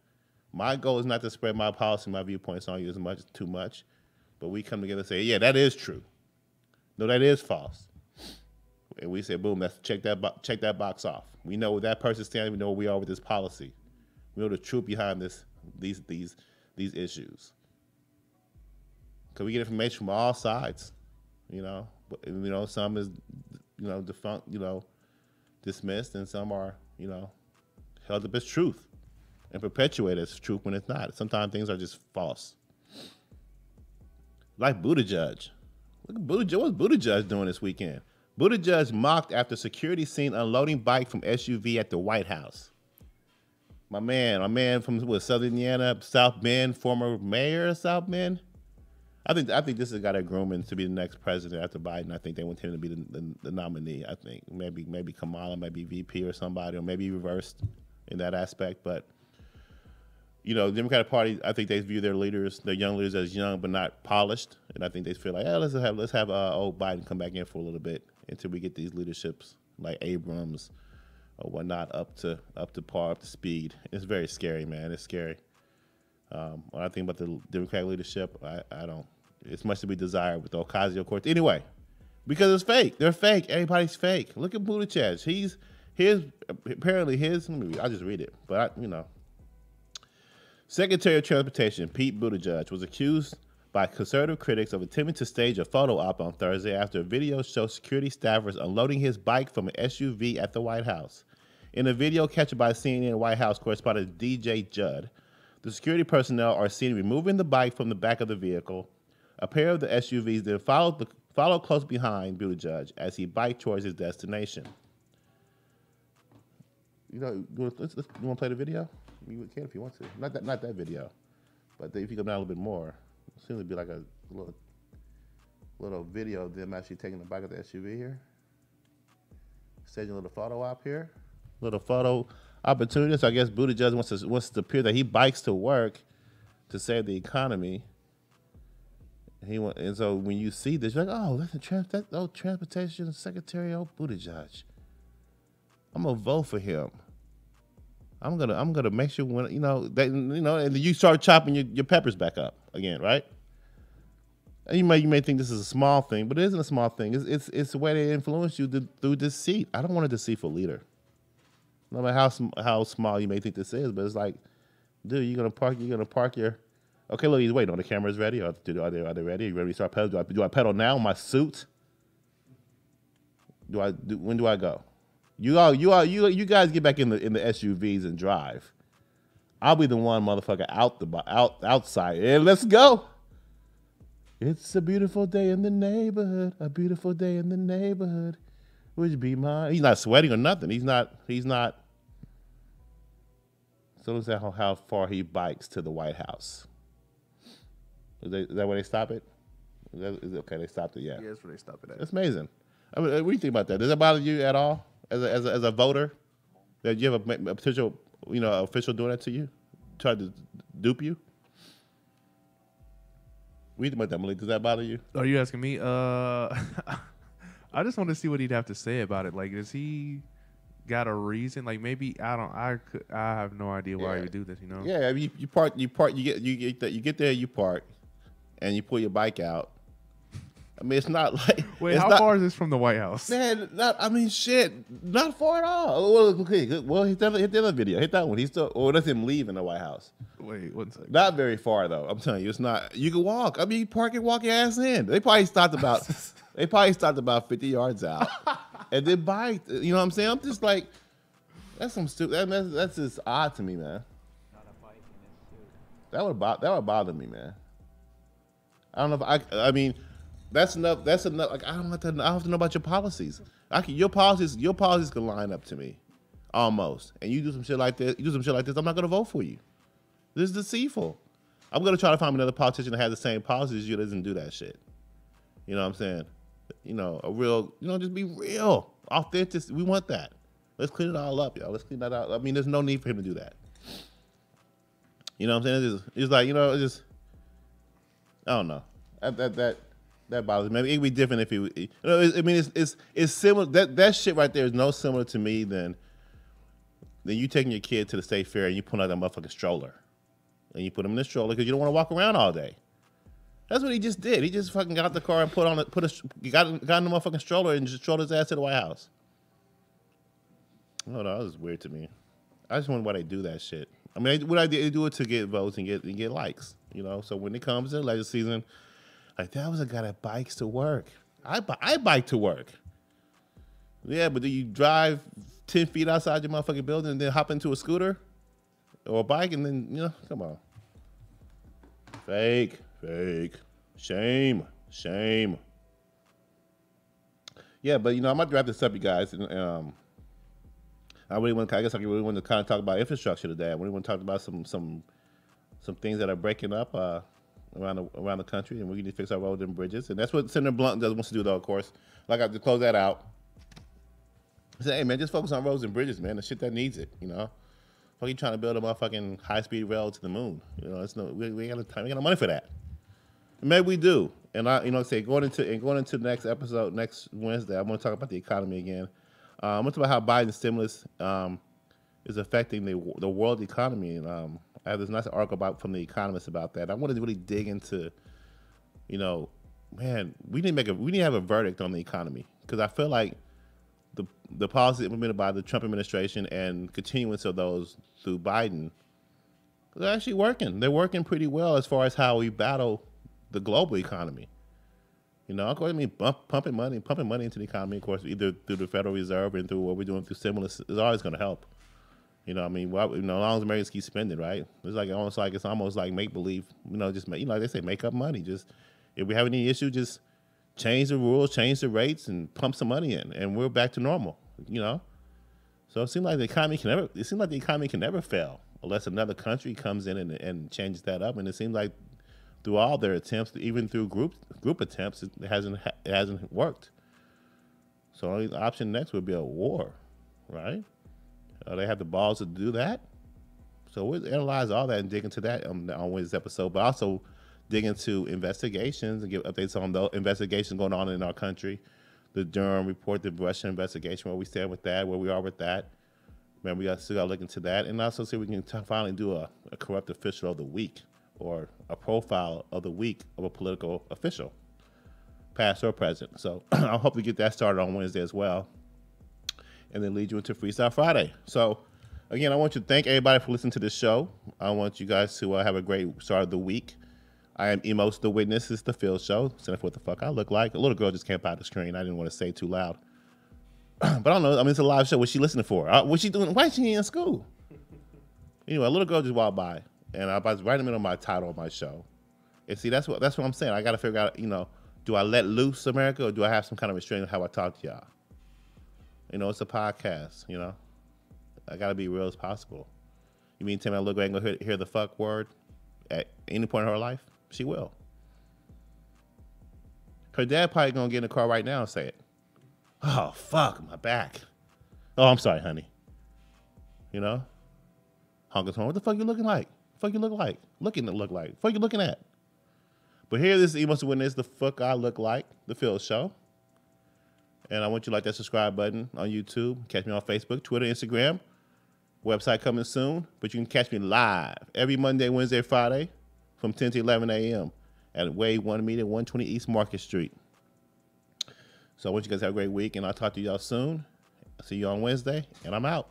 My goal is not to spread my policy, my viewpoints on you too much. But we come together and say, yeah, that is true. No, that is false. And we say, boom, let's check that box off. We know where that person stands. We know where we are with this policy. We know the truth behind these issues. Because we get information from all sides, you know. But, you know, some is, you know, defunct, you know, dismissed, and some are, you know, held up as truth and perpetuated as truth when it's not. Sometimes things are just false. Like Buttigieg. Look at Buttigieg. What's Buttigieg doing this weekend? Buttigieg mocked after security seen unloading bike from SUV at the White House. My man from Southern Indiana, South Bend, former mayor of South Bend. I think this has got a grooming to be the next president after Biden. I think they want him to be the nominee. I think maybe Kamala, maybe VP or somebody, or maybe reversed in that aspect. But you know, the Democratic Party, I think they view their leaders, their young leaders, as young but not polished, and I think they feel like, let's have old Biden come back in for a little bit until we get these leaderships like Abrams or whatnot up to par, up to speed. It's very scary, man. It's scary. When I think about the Democratic leadership, I don't. It's much to be desired with the Ocasio-Cortez. Anyway, because it's fake. They're fake. Everybody's fake. Look at Buttigieg. I'll just read it. But you know. Secretary of Transportation Pete Buttigieg was accused by conservative critics of attempting to stage a photo op on Thursday after a video showed security staffers unloading his bike from an SUV at the White House. In a video captured by CNN White House correspondent DJ Judd, the security personnel are seen removing the bike from the back of the vehicle. A pair of the SUVs then followed close behind Buttigieg as he biked towards his destination. You know, you want to play the video? You can if you want to. Not that video, but if you go down a little bit more, it seems to be like a little video of them actually taking the bike of the SUV here. Staging a little photo op here. Little photo opportunity. So I guess Buttigieg wants to appear that he bikes to work to save the economy. And so when you see this, you're like, oh, that's the Transportation Secretary, Buttigieg. I'm gonna vote for him. I'm gonna make sure when and then you start chopping your peppers back up again, right? And you may think this is a small thing, but it isn't a small thing. It's the way they influence you through deceit. I don't want a deceitful leader. No matter how small you may think this is, but it's like, dude, you're gonna park your. Okay, look, he's waiting on the camera's ready. Are they ready? You ready to start pedaling? Do I pedal now in my suit? When do I go? You guys get back in the SUVs and drive. I'll be the one motherfucker outside. And let's go. It's a beautiful day in the neighborhood. A beautiful day in the neighborhood. Would you be mine? He's not sweating or nothing. He's not. So let's see how far he bikes to the White House. Is that where they stop it? Is it okay? They stopped it. Yeah. Yeah, that's where they stop it at. That's amazing. I mean, what do you think about that? Does that bother you at all as a voter? That you have a potential, official doing that to you, try to dupe you? What do you think about that, Malik? Does that bother you? Are you asking me? I just want to see what he'd have to say about it. Like, does he got a reason? Like, maybe I have no idea why he would do this. Yeah, you park. You get there. You park, and you pull your bike out, I mean, it's not like. Wait, it's how not, far is this from the White House? Man, I mean, shit, not far at all. Well, okay, well, hit the other video. Hit that one. He's still, or that's him leaving the White House. Wait, 1 second. Not very far though. I'm telling you, it's not. You can walk. I mean, you park and walk your ass in. They probably stopped about 50 yards out, and then biked. You know what I'm saying? I'm just like, that's some stupid. That's just odd to me, man. Not a bike in his suit. That would bother me, man. I don't know if I mean, that's enough. That's enough. Like I don't have to know about your policies. Your policies can line up to me, almost. And you do some shit like this. I'm not gonna vote for you. This is deceitful. I'm gonna try to find another politician that has the same policies as you that doesn't do that shit. You know what I'm saying? You know, a real. You know, just be real, authentic. We want that. Let's clean it all up, y'all. Let's clean that out. I mean, there's no need for him to do that. You know what I'm saying? It's like, you know, it's just, I don't know. That bothers me. Maybe it'd be different if he, you know, I mean, it's similar. That shit right there is no similar to me than you taking your kid to the state fair and you put out that motherfucking stroller. And you put him in the stroller because you don't want to walk around all day. That's what he just did. He just fucking got out the car and got in the motherfucking stroller and just strolled his ass to the White House. Oh, no, that was weird to me. I just wonder why they do that shit. I mean, they do it to get votes and get likes, you know. So when it comes to election season, like that was a guy that bikes to work. I bike to work. Yeah, but do you drive 10 feet outside your motherfucking building and then hop into a scooter or a bike and then, you know, come on. Fake. Shame. Yeah, but, you know, I might wrap this up, you guys. And, I really want to kind of talk about infrastructure today. I really want to talk about some things that are breaking up around the country, and we need to fix our roads and bridges. And that's what Senator Blunt wants to do, though. Of course, like I have to close that out. Say, hey man, just focus on roads and bridges, man. The shit that needs it, you know. Fuck you trying to build a motherfucking high-speed rail to the moon? You know, we ain't got time. We got no money for that. And maybe we do. And I, you know, say going into the next episode next Wednesday, I'm going to talk about the economy again. I'm going to talk about how Biden's stimulus is affecting the world economy. And I have this nice article from The Economist about that. I wanted to really dig into, you know, man, we need to have a verdict on the economy because I feel like the policies implemented by the Trump administration and continuance of those through Biden, they're actually working. They're working pretty well as far as how we battle the global economy. You know, of course, I mean, pumping money into the economy, of course, either through the Federal Reserve and through what we're doing through stimulus is always going to help. You know, I mean, well, you know, as long as Americans keep spending, right? It's almost like make believe. You know, just you know, like they say, make up money. Just if we have any issue, just change the rules, change the rates, and pump some money in, and we're back to normal. You know, so it seems like the economy can never fail unless another country comes in and changes that up. And it seems like through all their attempts, even through group attempts, it hasn't worked. So only the option next would be a war, right? They have the balls to do that. So we'll analyze all that and dig into that on Wednesday's episode, but also dig into investigations and give updates on the investigations going on in our country. The Durham report, the Russian investigation, where we stand with that, where we are with that. Man, still got to look into that. And also see if we can finally do a corrupt official of the week or a profile of the week of a political official, past or present. So I hope to get that started on Wednesday as well. And then lead you into Freestyle Friday. So, again, I want to thank everybody for listening to this show. I want you guys to have a great start of the week. I am Emos the Witness. It's the Phil Show. Send what the fuck I look like. A little girl just came by the screen. I didn't want to say it too loud. But I don't know. I mean, it's a live show. What's she listening for? What's she doing? Why is she in school? Anyway, a little girl just walked by. And I was right in the middle of my title of my show. And see, that's what I'm saying. I got to figure out, you know, do I let loose America or do I have some kind of restraint on how I talk to y'all? You know, it's a podcast, you know. I got to be real as possible. You mean tell me a little girl ain't going to hear the fuck word at any point in her life? She will. Her dad probably going to get in the car right now and say it. Oh, fuck, my back. Oh, I'm sorry, honey. You know? Honker's home. What the fuck you looking like? Fuck you look like? Look like? Fuck you looking at? But here, this is Emos the Witness, the fuck I look like, the Phil Show. And I want you to like that subscribe button on YouTube. Catch me on Facebook, Twitter, Instagram. Website coming soon. But you can catch me live every Monday, Wednesday, Friday from 10 to 11 a.m. at Wave 1 Media, 120 East Market Street. So I want you guys to have a great week, and I'll talk to y'all soon. I'll see you on Wednesday, and I'm out.